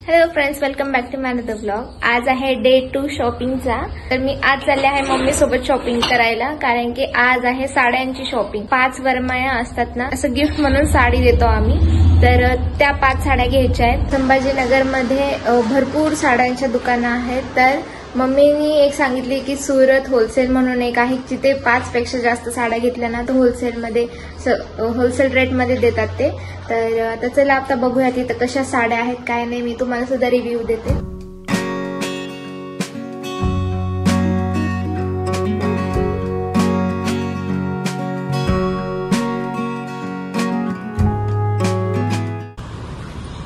Hello friends, welcome back to my another vlog. आज आहे day 2 शॉपिंगचा। तर मी आज चालले आहे मम्मी सोबत शॉपिंग करायला, कारण की आज आहे साड्यांची शॉपिंग। 5 वरमाया असतात ना, असं गिफ्ट म्हणून साडी देतो आम्ही। तर त्या 5 साड्या घ्यायच्या आहेत। संभाजीनगरमध्ये भरपूर साड्यांच्या दुकानं आहेत। तर मम्मीनी एक सांगितली की सुरत होलसेल म्हणून एक आहे, जिथे 5 पेक्षा जास्त साड्या घेतल्या ना तर होलसेल रेटमध्ये देतात ते। तर आता चला आता बघूया तिथं कशा साड्या आहेत काय नाही, मी तुम्हाला सुद्धा रिव्ह्यू देते।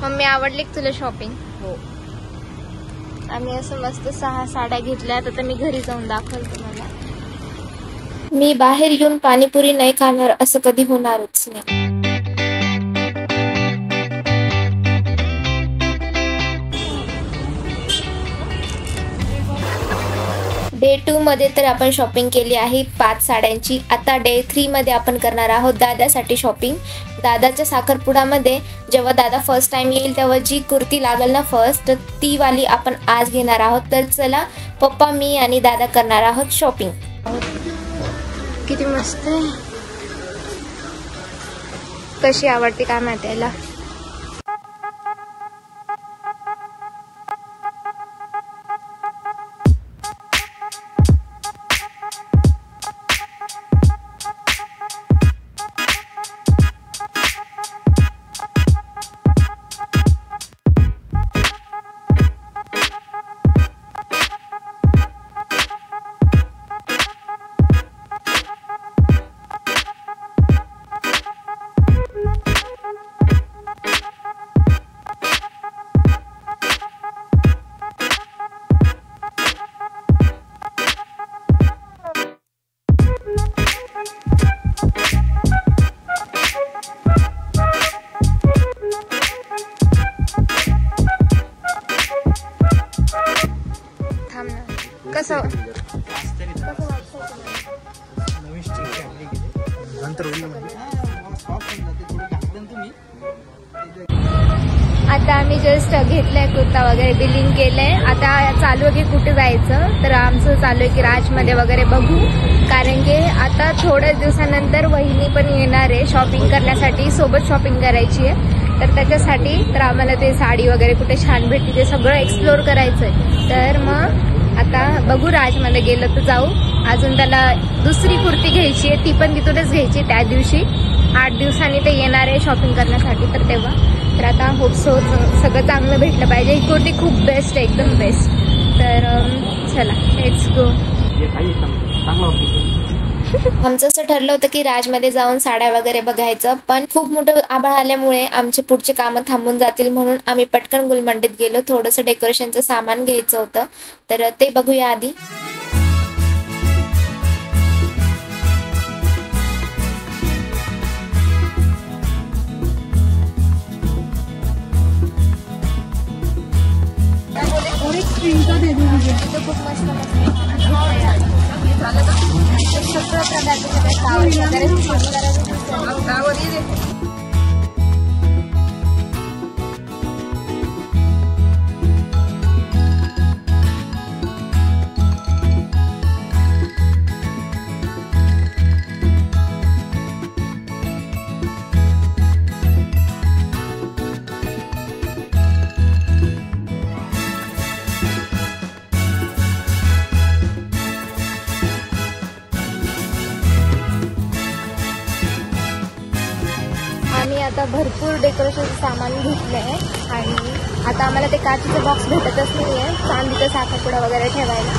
मम्मी, आवडली तुला शॉपिंग? हो। आम्ही असं मस्त 6 साड्या घेतल्यात। आता मी घरी जाऊन दाखवते तुम्हाला। मी बाहेर येऊन पाणीपुरी नाही खाणार असं कधी होणारच नाही। डे 2 मध्ये तर आपण शॉपिंग केली आहे 5 साड्यांची। आता डे 3 मध्ये आपण करणार आहोत दादासाठी शॉपिंग। दादाच्या साखरपुड्यामध्ये जेव्हा दादा फर्स्ट टाइम येईल तेव्हा जी कुर्ती लागेल ना फर्स्ट, ती वाली आपण आज घेणार आहोत। तर चला, पप्पा, मी आणि दादा करणार आहोत शॉपिंग। किती मस्त आहे, कशी आवडते काय माहिती याला। कसं आता आम्ही जस्ट घेतलंय कुर्ता वगैरे, बिलिंग केलंय। आता चालू आहे की कुठे जायचं, तर आमचं चालू आहे की राजमध्ये वगैरे बघू, कारण की आता थोड्याच दिवसानंतर वहिनी पण येणार आहे शॉपिंग करण्यासाठी, सोबत शॉपिंग करायची आहे। तर त्याच्यासाठी तर आम्हाला ते साडी वगैरे कुठे छान भेटते ते सगळं एक्सप्लोर करायचंय। तर मग आता बघू, राजमध्ये गेलं तर जाऊ। अजून त्याला दुसरी कुर्ती घ्यायची आहे, ती पण तिथूनच घ्यायची त्या दिवशी। 8 दिवसांनी ते येणार आहे शॉपिंग करण्यासाठी, तर तेव्हा तर आता होप सो सगळं चांगलं भेटलं पाहिजे। ही कुर्ती खूप बेस्ट आहे, एकदम बेस्ट। तर चला, लेट्स गो। आमचं असं ठरलं होतं की राजमध्ये जाऊन साड्या वगैरे बघायचं, पण खूप मोठं आभाळ आल्यामुळे आमचे पुढचे कामं थांबून जातील, म्हणून आम्ही पटकन गुलमंडीत गेलो। थोडंसं डेकोरेशनचं सामान घ्यायचं होतं, तर ते बघूया आधी। खूप मस्त आता भरपूर डेकोरेशनचं सामान घेतलंय आणि आता आम्हाला ते काचेचे बॉक्स भेटतच नाहीये, चांदीचा साखरपुडा वगैरे ठेवायला।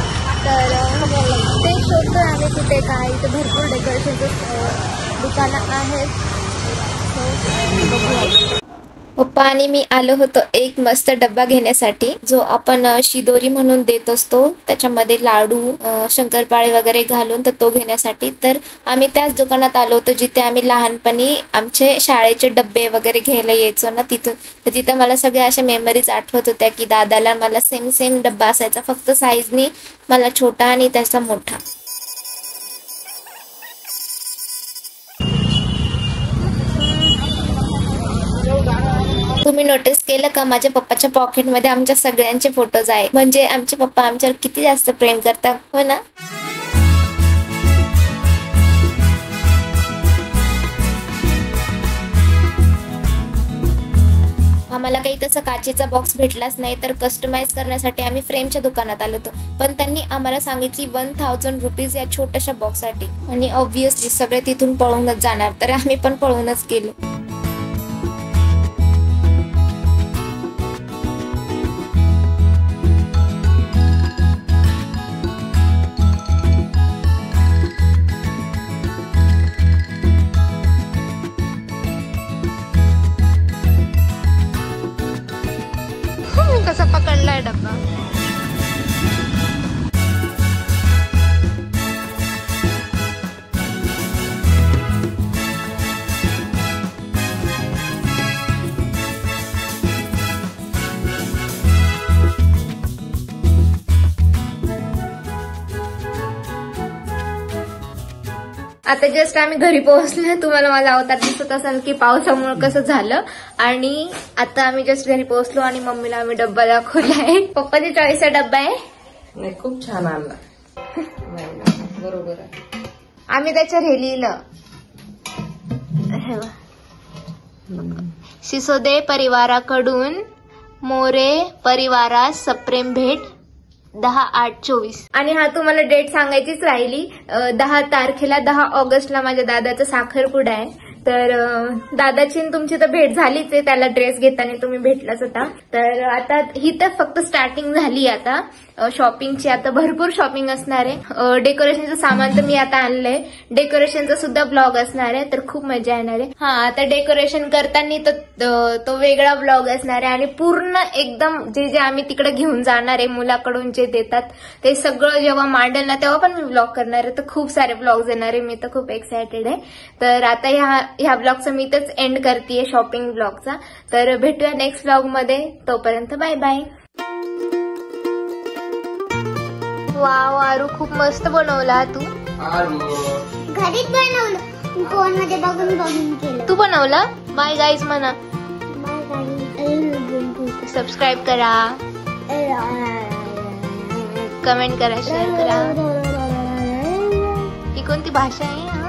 तर ते शोधतोय आम्ही कुठे काय, इथे भरपूर डेकोरेशनचं दुकानं आहेत। पप्पा आणि मी आलो होतो एक मस्त डब्बा घेण्यासाठी, जो आपण शिदोरी म्हणून देत असतो, त्याच्यामध्ये लाडू, शंकरपाळे वगैरे घालून, तर तो घेण्यासाठी। तर आम्ही त्याच दुकानात आलो होतो जिथे आम्ही लहानपणी आमचे शाळेचे डब्बे वगैरे घ्यायला यायचो ना, तिथून। तर तिथं मला सगळ्या अशा मेमरीज आठवत होत्या की दादाला मला सेम डब्बा असायचा, फक्त साईजनी मला छोटा आणि त्याचा मोठा। तुम्ही नोटीस केलं का माझ्या पप्पाच्या पॉकेटमध्ये आमच्या सगळ्यांचे फोटोज आहेत. म्हणजे आमचे पप्पा आमच्यावर किती जास्त प्रेम करतात, हो ना. आम्हाला काही तसं काचेचा बॉक्स भेटलाच नाही, तर कस्टमाइज करण्यासाठी आम्ही फ्रेमच्या दुकानात आलो होतो. पण त्यांनी आम्हाला सांगितली 1000 रुपीज या छोट्याशा बॉक्ससाठी. आणि ऑब्व्हियसली सगळे तिथून पळूनच जाणार, तर आम्ही पण पळूनच गेलो. कसा पकडलाय डब्बा. आता जस्ट आम्ही घरी पोहोचलो. तुम्हाला माझा अवतार दिसत असेल की पावसामुळे कसं झालं. आणि आता आम्ही जस्ट घरी पोहोचलो आणि मम्मीला आम्ही डब्बा दाखवलाय. पप्पाची चॉईसचा डब्बा आहे. नाही, खूप छान आणला. बरोबर आहे. आम्ही त्याच्यावर हे लिहिलं, सिसोदे परिवाराकडून मोरे परिवारास सप्रेम भेट 10/8/24. आणि हा तुम्हाला डेट सांगायचीच राहिली. 10 तारखेला 10 ऑगस्टला माझ्या दादाचा साखरपुडा आहे. तर दादाची तुमची तर भेट झालीच आहे. त्याला ड्रेस घेताना तुम्ही भेटलाच होता. तर आता ही तर फक्त स्टार्टिंग झाली. आता शॉपिंगची आता भरपूर शॉपिंग असणार आहे. डेकोरेशनचं सामान तर मी आता आणलंय. डेकोरेशनचा सुद्धा ब्लॉग असणार आहे, तर खूप मजा येणार आहे. हा, आता डेकोरेशन करताना तर तो वेगळा ब्लॉग असणार आहे. आणि पूर्ण एकदम जे जे आम्ही तिकडे घेऊन जाणार आहे, मुलाकडून जे देतात ते सगळं जेव्हा मांडेल ना तेव्हा पण मी ब्लॉग करणार आहे. तर खूप सारे ब्लॉग्स येणार आहे. मी तर खूप एक्सायटेड आहे. तर आता ह्या ब्लॉगचा मी इथंच एंड करतेय, शॉपिंग ब्लॉगचा. तर भेटूया नेक्स्ट ब्लॉग मध्ये. तोपर्यंत बाय बाय. वाव, आरू खूप मस्त बनवला तू. घरीच बनवलं, फोन मध्ये बघून बघून केलं. तू बनवला. बाय गाईज म्हणा. सबस्क्राईब करा, कमेंट करा, शेअर करा. ही कोणती भाषा आहे.